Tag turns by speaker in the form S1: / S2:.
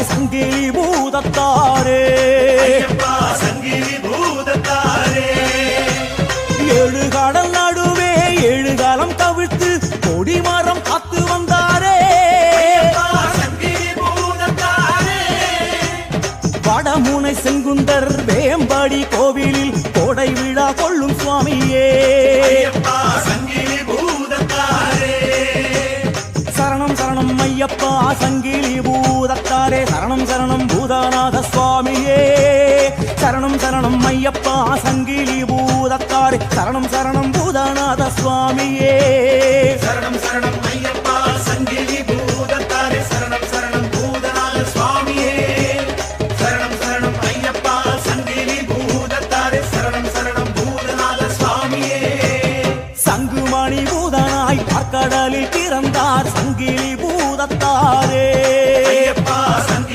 S1: சங்கிலி பூதத்தாரே
S2: சங்கிலி பூதத்தாரே
S1: ஏழு கடல் நடுவே ஏழு காலம் தவிர்த்து கொடிமரம் காத்து வந்தாரே
S2: சங்கிலி பூதத்தாரே
S1: வடமுனை செங்குந்தர் வேம்படி கோவிலில் கோடை விழா கொள்ளும் சுவாமியே
S2: சங்கிலி பூதத்தாரே
S1: சரணம் சரணம் ஐயப்பா சங்கிலி பூதத்தாரே சரணம் சரணம் பூதநாத சுவாமியே சரணம் சரணம் ஐயப்பா சங்கிலி பூதத்தாரே சரணம் சரணம் பூதநாத சுவாமியே